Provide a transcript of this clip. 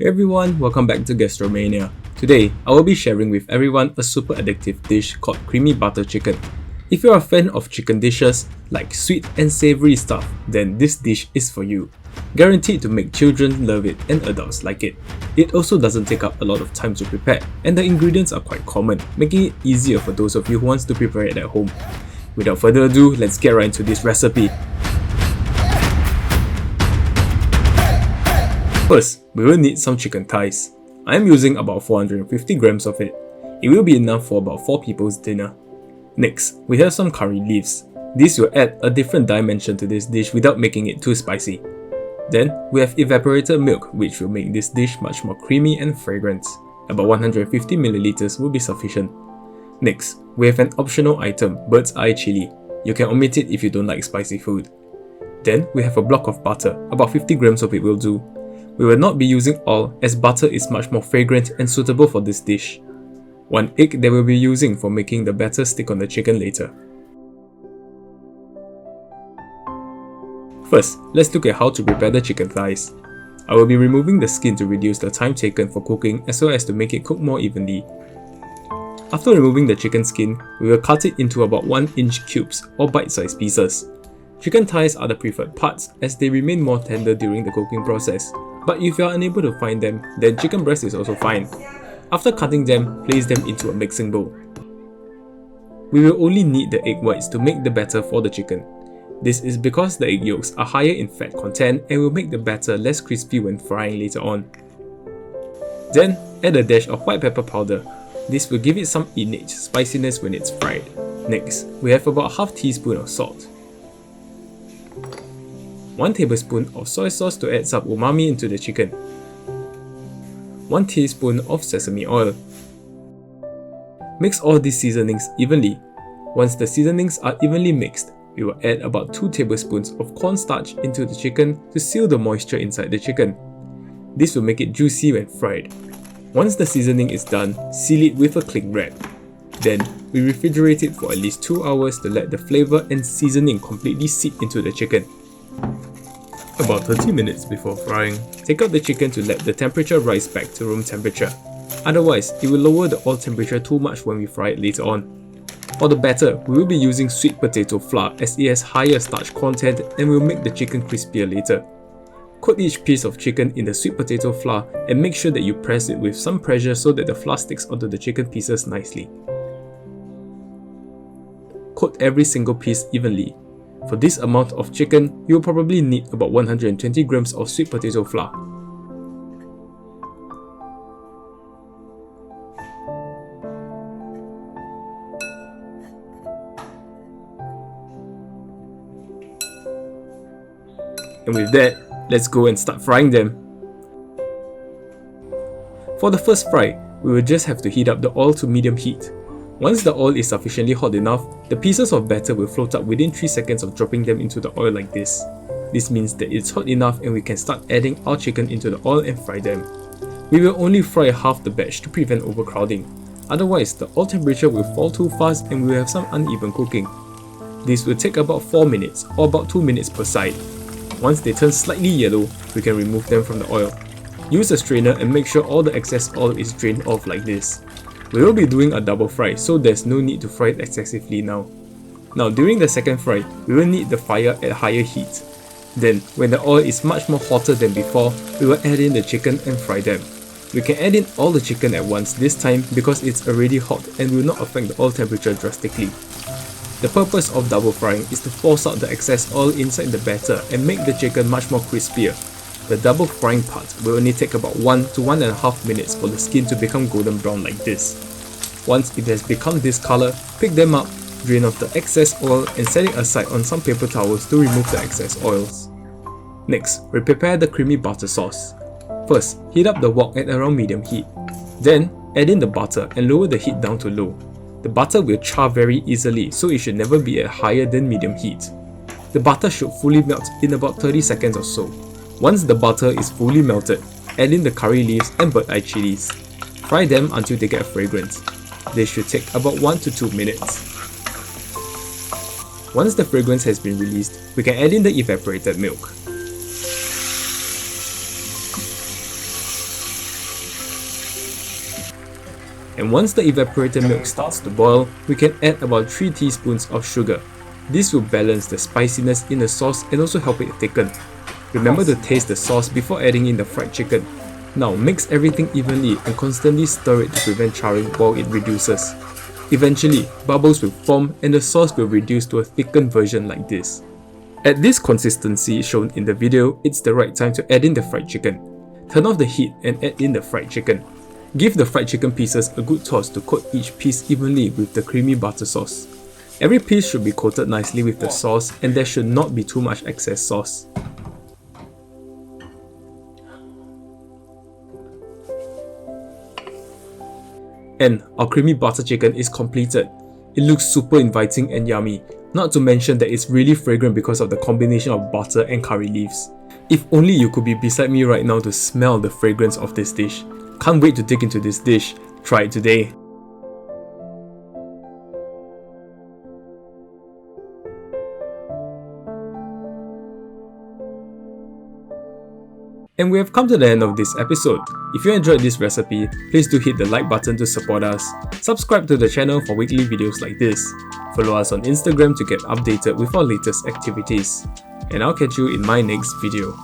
Hey everyone, welcome back to Gastromania. Today, I will be sharing with everyone a super addictive dish called creamy butter chicken. If you're a fan of chicken dishes, like sweet and savory stuff, then this dish is for you. Guaranteed to make children love it and adults like it. It also doesn't take up a lot of time to prepare, and the ingredients are quite common, making it easier for those of you who wants to prepare it at home. Without further ado, let's get right into this recipe. First, we will need some chicken thighs. I am using about 450 grams of it. It will be enough for about 4 people's dinner. Next, we have some curry leaves. This will add a different dimension to this dish without making it too spicy. Then, we have evaporated milk, which will make this dish much more creamy and fragrant. About 150 milliliters will be sufficient. Next, we have an optional item, bird's eye chili. You can omit it if you don't like spicy food. Then, we have a block of butter. About 50 grams of it will do. We will not be using all, as butter is much more fragrant and suitable for this dish. 1 egg that we'll be using for making the batter stick on the chicken later. First, let's look at how to prepare the chicken thighs. I will be removing the skin to reduce the time taken for cooking as well as to make it cook more evenly. After removing the chicken skin, we will cut it into about 1-inch cubes or bite-sized pieces. Chicken thighs are the preferred parts as they remain more tender during the cooking process. But if you are unable to find them, then chicken breast is also fine. After cutting them, place them into a mixing bowl. We will only need the egg whites to make the batter for the chicken. This is because the egg yolks are higher in fat content and will make the batter less crispy when frying later on. Then, add a dash of white pepper powder. This will give it some innate spiciness when it's fried. Next, we have about half teaspoon of salt. 1 tablespoon of soy sauce to add some umami into the chicken. 1 teaspoon of sesame oil. Mix all these seasonings evenly. Once the seasonings are evenly mixed, we will add about 2 tablespoons of corn starch into the chicken to seal the moisture inside the chicken. This will make it juicy when fried. Once the seasoning is done, seal it with a cling wrap. Then, we refrigerate it for at least 2 hours to let the flavour and seasoning completely seep into the chicken. About 30 minutes before frying, take out the chicken to let the temperature rise back to room temperature. Otherwise, it will lower the oil temperature too much when we fry it later on. For the batter, we will be using sweet potato flour as it has higher starch content and will make the chicken crispier later. Coat each piece of chicken in the sweet potato flour and make sure that you press it with some pressure so that the flour sticks onto the chicken pieces nicely. Coat every single piece evenly. For this amount of chicken, you will probably need about 120 grams of sweet potato flour. And with that, let's go and start frying them. For the first fry, we will just have to heat up the oil to medium heat. Once the oil is sufficiently hot enough, the pieces of batter will float up within 3 seconds of dropping them into the oil like this. This means that it's hot enough and we can start adding our chicken into the oil and fry them. We will only fry half the batch to prevent overcrowding. Otherwise, the oil temperature will fall too fast and we will have some uneven cooking. This will take about 4 minutes or about 2 minutes per side. Once they turn slightly yellow, we can remove them from the oil. Use a strainer and make sure all the excess oil is drained off like this. We will be doing a double fry, so there's no need to fry it excessively now. Now during the second fry, we will need the fire at higher heat. Then, when the oil is much more hotter than before, we will add in the chicken and fry them. We can add in all the chicken at once this time because it's already hot and will not affect the oil temperature drastically. The purpose of double frying is to force out the excess oil inside the batter and make the chicken much more crispier. The double frying part will only take about 1 to 1.5 minutes for the skin to become golden brown like this. Once it has become this color, pick them up, drain off the excess oil and set it aside on some paper towels to remove the excess oils. Next, we prepare the creamy butter sauce. First, heat up the wok at around medium heat. Then, add in the butter and lower the heat down to low. The butter will char very easily, so it should never be at higher than medium heat. The butter should fully melt in about 30 seconds or so. Once the butter is fully melted, add in the curry leaves and bird eye chilies. Fry them until they get fragrant. They should take about 1 to 2 minutes. Once the fragrance has been released, we can add in the evaporated milk. And once the evaporated milk starts to boil, we can add about 3 teaspoons of sugar. This will balance the spiciness in the sauce and also help it thicken. Remember to taste the sauce before adding in the fried chicken. Now mix everything evenly and constantly stir it to prevent charring while it reduces. Eventually, bubbles will form and the sauce will reduce to a thickened version like this. At this consistency shown in the video, it's the right time to add in the fried chicken. Turn off the heat and add in the fried chicken. Give the fried chicken pieces a good toss to coat each piece evenly with the creamy butter sauce. Every piece should be coated nicely with the sauce and there should not be too much excess sauce. And our creamy butter chicken is completed. It looks super inviting and yummy, not to mention that it's really fragrant because of the combination of butter and curry leaves. If only you could be beside me right now to smell the fragrance of this dish. Can't wait to dig into this dish. Try it today. And we have come to the end of this episode. If you enjoyed this recipe, please do hit the like button to support us. Subscribe to the channel for weekly videos like this. Follow us on Instagram to get updated with our latest activities. And I'll catch you in my next video.